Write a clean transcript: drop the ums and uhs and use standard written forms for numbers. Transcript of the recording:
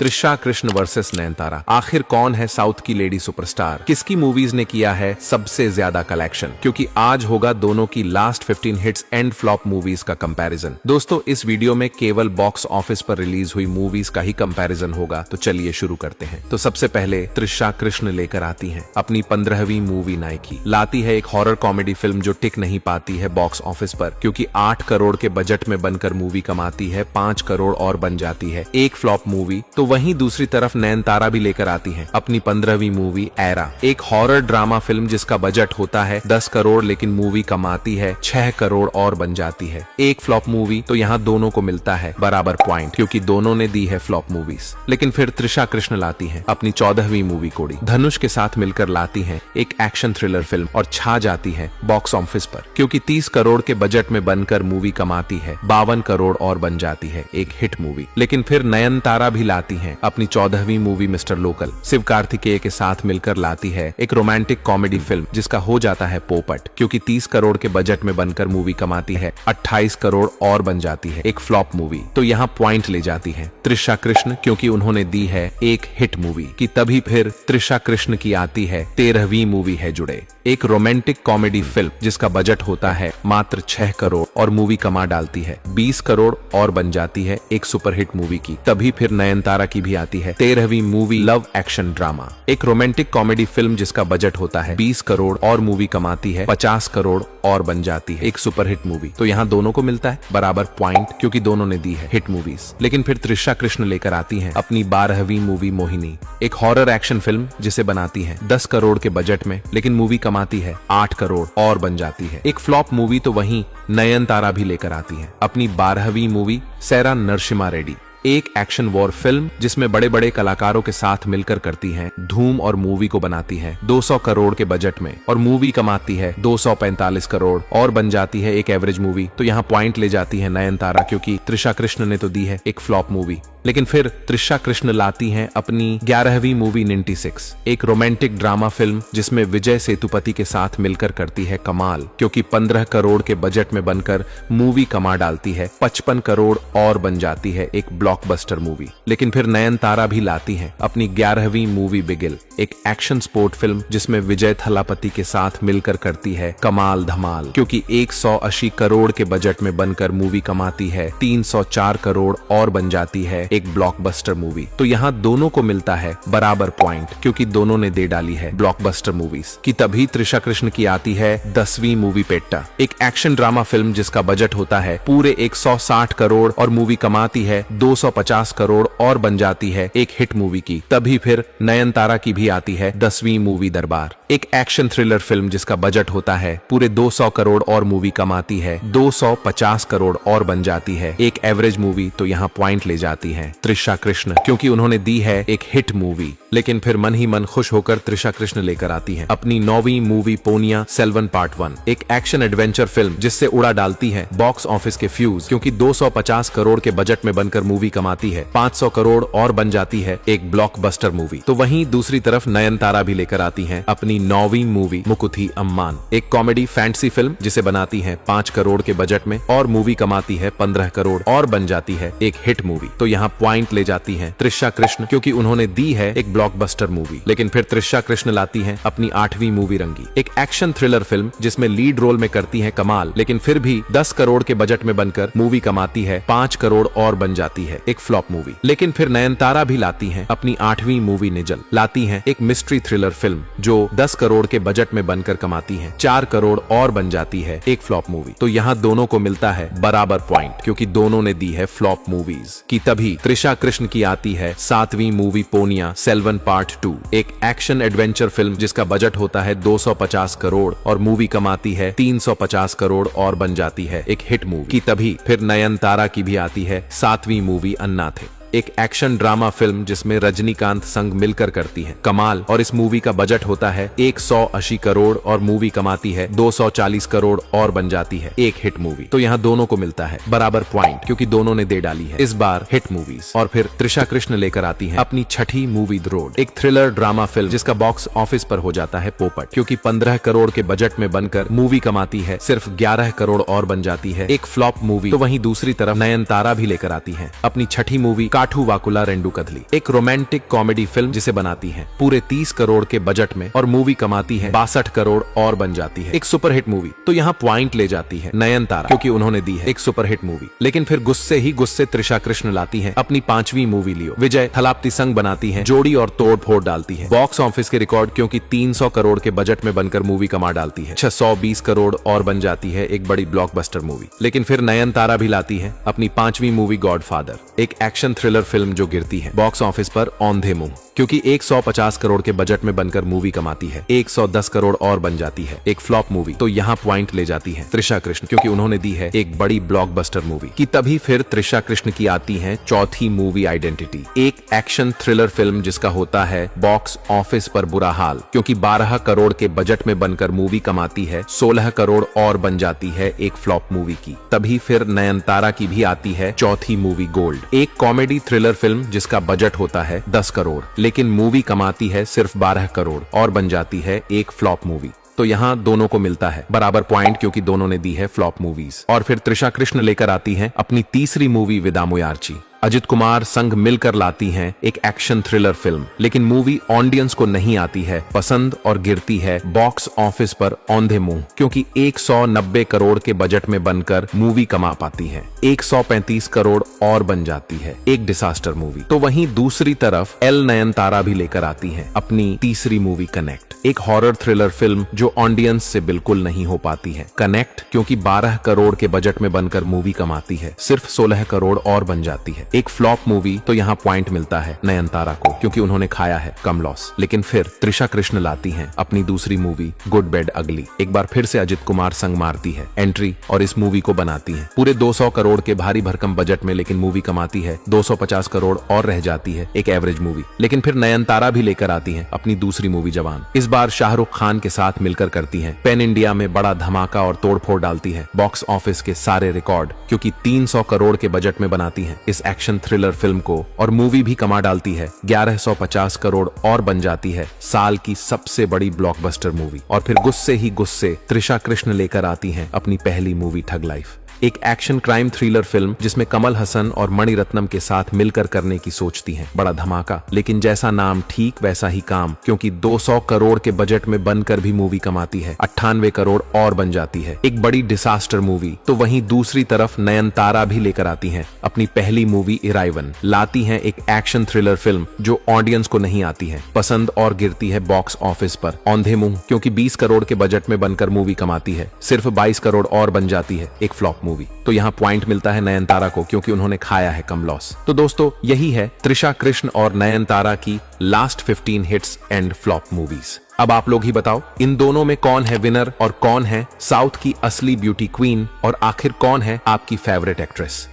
Trisha Krishna versus Nayantara. आखिर कौन है साउथ की लेडी सुपरस्टार? किसकी मूवीज ने किया है सबसे ज्यादा कलेक्शन? क्योंकि आज होगा दोनों की last 15 hits and flop movies का कंपैरिजन। दोस्तों, इस वीडियो में केवल बॉक्स ऑफिस पर रिलीज हुई मूवीज का ही कंपैरिजन होगा, तो चलिए शुरू करते हैं। तो सबसे पहले त्रिशा कृष्ण लेकर आती हैं अपनी 15वीं मूवी नायकी। लाती है एक हॉरर कॉमेडी फिल्म जो टिक नहीं पाती है बॉक्स ऑफिस पर, क्योंकि 8 करोड़ के बजट में बनकर मूवी कमाती है 5 करोड़ और बन जाती है एक फ्लॉप मूवी। तो वहीं दूसरी तरफ नयनतारा भी लेकर आती हैं अपनी 15वीं मूवी एरा, एक हॉरर ड्रामा फिल्म जिसका बजट होता है 10 करोड़ लेकिन मूवी कमाती है 6 करोड़ और बन जाती है एक फ्लॉप मूवी। तो यहाँ दोनों को मिलता है बराबर पॉइंट, क्योंकि दोनों ने दी है फ्लॉप मूवीज। लेकिन फिर त्रिशा कृष्ण लाती है अपनी 14वीं मूवी कोड़ी। धनुष के साथ मिलकर लाती है एक एक्शन थ्रिलर फिल्म और छा जाती है बॉक्स ऑफिस पर, क्योंकि 30 करोड़ के बजट में बनकर मूवी कमाती है 52 करोड़ और बन जाती है एक हिट मूवी। लेकिन फिर नयनतारा भी लाती है अपनी 14वीं movie mister local. Shiv Kartikeya के साथ मिलकर लाती है एक रोमांटिक कॉमेडी फिल्म जिसका हो जाता है पोपट, क्योंकि 30 करोड़ के बजट में बनकर मूवी कमाती है 28 करोड़ और बन जाती है एक फ्लॉप मूवी। तो यहाँ पॉइंट ले जाती है त्रिशा कृष्ण, क्योंकि उन्होंने दी है एक हिट मूवी की। तभी फिर त्रिशा कृष्ण की आती है 13वीं मूवी है जुड़े, एक रोमांटिक कॉमेडी फिल्म जिसका बजट होता है मात्र 6 करोड़ और मूवी कमा डालती है 20 करोड़ और बन जाती है एक सुपरहिट मूवी की। तभी फिर नयनतारा की भी आती है 13वीं मूवी लव एक्शन ड्रामा, एक रोमांटिक कॉमेडी फिल्म जिसका बजट होता है 20 करोड़ और मूवी कमाती है 50 करोड़ और बन जाती है एक सुपरहिट मूवी। तो यहाँ दोनों को मिलता है बराबर पॉइंट, क्योंकि दोनों ने दी है हिट मूवीज। लेकिन फिर त्रिशा कृष्ण लेकर आती है अपनी 12वीं मूवी मोहिनी, एक हॉरर एक्शन फिल्म जिसे बनाती है 10 करोड़ के बजट में, लेकिन मूवी कमाती है 8 करोड़ और बन जाती है एक फ्लॉप मूवी। तो वहीं नयनतारा भी लेकर आती है अपनी 12वीं मूवी सैरा नरसिम्हा रेड्डी, एक एक्शन वॉर फिल्म जिसमें बड़े बड़े कलाकारों के साथ मिलकर करती हैं धूम और मूवी को बनाती है 200 करोड़ के बजट में और मूवी कमाती है 245 करोड़ और बन जाती है एक एवरेज मूवी। तो यहाँ पॉइंट ले जाती है नयनतारा, क्योंकि त्रिशा कृष्ण ने तो दी है एक फ्लॉप मूवी। लेकिन फिर त्रिशा कृष्ण लाती हैं अपनी 11वीं मूवी 96, एक रोमांटिक ड्रामा फिल्म जिसमें विजय सेतुपति के साथ मिलकर करती है कमाल, क्योंकि 15 करोड़ के बजट में बनकर मूवी कमा डालती है 55 करोड़ और बन जाती है एक ब्लॉकबस्टर मूवी। लेकिन फिर नयनतारा भी लाती हैं अपनी 11वीं मूवी बिगिल, एक एक्शन स्पोर्ट फिल्म जिसमें विजय थलापति के साथ मिलकर करती है कमाल धमाल, क्योंकि 180 करोड़ के बजट में बनकर मूवी कमाती है 304 करोड़ और बन जाती है एक ब्लॉकबस्टर मूवी। तो यहाँ दोनों को मिलता है बराबर पॉइंट, क्योंकि दोनों ने दे डाली है ब्लॉकबस्टर मूवीज की। तभी त्रिशा कृष्ण की आती है 10वीं मूवी पेट्टा, एक एक्शन ड्रामा फिल्म जिसका बजट होता है पूरे 160 करोड़ और मूवी कमाती है 250 करोड़ और बन जाती है एक हिट मूवी की। तभी फिर नयनतारा की भी आती है 10वीं मूवी दरबार, एक एक्शन थ्रिलर फिल्म जिसका बजट होता है पूरे 200 करोड़ और मूवी कमाती है 250 करोड़ और बन जाती है एक एवरेज मूवी। तो यहाँ पॉइंट ले जाती है त्रिशा कृष्ण, क्योंकि उन्होंने दी है एक हिट मूवी। लेकिन फिर मन ही मन खुश होकर त्रिशा कृष्ण लेकर आती हैं अपनी 9वीं मूवी पोनिया सेल्वन पार्ट 1, एक एक्शन एडवेंचर फिल्म जिससे उड़ा डालती है बॉक्स ऑफिस के फ्यूज, क्योंकि 250 करोड़ के बजट में बनकर मूवी कमाती है 500 करोड़ और बन जाती है एक ब्लॉकबस्टर मूवी। तो वहीं दूसरी तरफ नयनतारा भी लेकर आती हैं अपनी 9वीं मूवी मुकुथी अम्मान, एक कॉमेडी फैंटेसी फिल्म जिसे बनाती है 5 करोड़ के बजट में और मूवी कमाती है 15 करोड़ और बन जाती है एक हिट मूवी। तो यहाँ पॉइंट ले जाती हैं त्रिशा कृष्ण, क्योंकि उन्होंने दी है एक ब्लॉकबस्टर मूवी। लेकिन फिर त्रिशा कृष्ण लाती हैं अपनी 8वीं मूवी रंगी, एक एक्शन थ्रिलर फिल्म जिसमें लीड रोल में करती हैं कमाल, लेकिन फिर भी 10 करोड़ के बजट में बनकर मूवी कमाती है 5 करोड़ और बन जाती है एक फ्लॉप मूवी। लेकिन फिर नयनतारा भी लाती हैं अपनी 8वीं मूवी निजल, लाती हैं एक मिस्ट्री थ्रिलर फिल्म जो 10 करोड़ के बजट में बनकर कमाती है 4 करोड़ और बन जाती है एक फ्लॉप मूवी। तो यहाँ दोनों को मिलता है बराबर पॉइंट, क्योंकि दोनों ने दी है फ्लॉप मूवीज की। तभी त्रिशा कृष्ण की आती है 7वीं मूवी पोनिया सेल्वन पार्ट 2, एक एक्शन एडवेंचर फिल्म जिसका बजट होता है 250 करोड़ और मूवी कमाती है 350 करोड़ और बन जाती है एक हिट मूवी की। तभी फिर नयनतारा की भी आती है 7वीं मूवी अन्नाथे, एक एक्शन ड्रामा फिल्म जिसमें रजनीकांत संग मिलकर करती है कमाल, और इस मूवी का बजट होता है 180 करोड़ और मूवी कमाती है 240 करोड़ और बन जाती है एक हिट मूवी। तो यहाँ दोनों को मिलता है बराबर पॉइंट, क्योंकि दोनों ने दे डाली है इस बार हिट मूवीज। और फिर त्रिशा कृष्ण लेकर आती है अपनी 6ठी मूवी द रोड, एक थ्रिलर ड्रामा फिल्म जिसका बॉक्स ऑफिस पर हो जाता है पोपट, क्योंकि 15 करोड़ के बजट में बनकर मूवी कमाती है सिर्फ 11 करोड़ और बन जाती है एक फ्लॉप मूवी। तो वहीं दूसरी तरफ नयनतारा भी लेकर आती है अपनी 6ठी मूवी काठू वाकुला रेंडू कदली, एक रोमांटिक कॉमेडी फिल्म जिसे बनाती है पूरे 30 करोड़ के बजट में और मूवी कमाती है 62 करोड़ और बन जाती है एक सुपरहिट मूवी। तो यहाँ पॉइंट ले जाती है नयनतारा, क्योंकि उन्होंने दी है एक सुपरहिट मूवी। लेकिन फिर गुस्से ही गुस्से त्रिशा कृष्ण लाती है अपनी 5वीं मूवी लियो। विजय थलापति संग बनाती है, जोड़ी और तोड़ फोड़ डालती है बॉक्स ऑफिस के रिकॉर्ड, क्योंकि 300 करोड़ के बजट में बनकर मूवी कमा डालती है 620 करोड़ और बन जाती है एक बड़ी ब्लॉकबस्टर मूवी। लेकिन फिर नयनतारा भी लाती है अपनी 5वीं मूवी गॉडफादर, एक एक्शन थ्रिलर फिल्म जो गिरती है बॉक्स ऑफिस पर औंधे मुंह, क्योंकि 150 करोड़ के बजट में बनकर मूवी कमाती है 110 करोड़ और बन जाती है एक फ्लॉप मूवी। तो यहाँ पॉइंट ले जाती है त्रिशा कृष्ण, क्योंकि उन्होंने दी है एक बड़ी ब्लॉकबस्टर मूवी की। तभी फिर त्रिशा कृष्ण की आती है चौथी मूवी आइडेंटिटी, एक एक्शन थ्रिलर फिल्म जिसका होता है बॉक्स ऑफिस पर बुरा हाल, क्योंकि 12 करोड़ के बजट में बनकर मूवी कमाती है 16 करोड़ और बन जाती है एक फ्लॉप मूवी की। तभी फिर नयनतारा की भी आती है चौथी मूवी गोल्ड, एक कॉमेडी थ्रिलर फिल्म जिसका बजट होता है 10 करोड़, लेकिन मूवी कमाती है सिर्फ 12 करोड़ और बन जाती है एक फ्लॉप मूवी। तो यहाँ दोनों को मिलता है बराबर पॉइंट, क्योंकि दोनों ने दी है फ्लॉप मूवीज। और फिर त्रिशा कृष्ण लेकर आती हैं अपनी तीसरी मूवी विदा मुयार्ची। अजित कुमार संग मिलकर लाती हैं एक एक्शन थ्रिलर फिल्म, लेकिन मूवी ऑडियंस को नहीं आती है पसंद और गिरती है बॉक्स ऑफिस पर औंधे मुंह, क्योंकि 190 करोड़ के बजट में बनकर मूवी कमा पाती है 135 करोड़ और बन जाती है एक डिसास्टर मूवी। तो वहीं दूसरी तरफ एल नयनतारा भी लेकर आती है अपनी तीसरी मूवी कनेक्ट, एक हॉरर थ्रिलर फिल्म जो ऑडियंस से बिल्कुल नहीं हो पाती है। कनेक्ट क्योंकि 12 करोड़ के बजट में बनकर मूवी कमाती है सिर्फ 16 करोड़ और बन जाती है एक फ्लॉप मूवी। तो यहाँ पॉइंट मिलता है नयनतारा को, क्योंकि उन्होंने खाया है कम लॉस। लेकिन फिर त्रिशा कृष्ण लाती हैं अपनी दूसरी मूवी गुड बैड अगली, एक बार फिर से अजित कुमार संग मारती है एंट्री और इस मूवी को बनाती है पूरे 200 करोड़ के भारी भरकम बजट में, लेकिन मूवी कमाती है 250 करोड़ और रह जाती है एक एवरेज मूवी। लेकिन फिर नयनतारा भी लेकर आती है अपनी दूसरी मूवी जवान, इस बार शाहरुख खान के साथ मिलकर करती है पैन इंडिया में बड़ा धमाका और तोड़फोड़ डालती है बॉक्स ऑफिस के सारे रिकॉर्ड, क्योंकि 300 करोड़ के बजट में बनाती है इस एक्शन थ्रिलर फिल्म को और मूवी भी कमा डालती है 1150 करोड़ और बन जाती है साल की सबसे बड़ी ब्लॉकबस्टर मूवी। और फिर गुस्से ही गुस्से त्रिशा कृष्ण लेकर आती हैं अपनी पहली मूवी ठग लाइफ, एक एक्शन क्राइम थ्रिलर फिल्म जिसमें कमल हसन और मणिरत्नम के साथ मिलकर करने की सोचती हैं बड़ा धमाका, लेकिन जैसा नाम ठीक वैसा ही काम, क्योंकि 200 करोड़ के बजट में बनकर भी मूवी कमाती है 98 करोड़ और बन जाती है एक बड़ी डिसास्टर मूवी। तो वहीं दूसरी तरफ नयनतारा भी लेकर आती हैं अपनी पहली मूवी इराइवन, लाती हैं एक एक्शन थ्रिलर फिल्म जो ऑडियंस को नहीं आती है पसंद और गिरती है बॉक्स ऑफिस पर औंधे मुंह, क्योंकि 20 करोड़ के बजट में बनकर मूवी कमाती है सिर्फ 22 करोड़ और बन जाती है एक फ्लॉप मूवी। तो यहाँ पॉइंट मिलता है नयनतारा को, क्योंकि उन्होंने खाया है कम लॉस। तो दोस्तों यही है त्रिशा कृष्ण और नयनतारा की last 15 hits and flop movies. अब आप लोग ही बताओ इन दोनों में कौन है विनर और कौन है साउथ की असली ब्यूटी क्वीन, और आखिर कौन है आपकी फेवरेट एक्ट्रेस।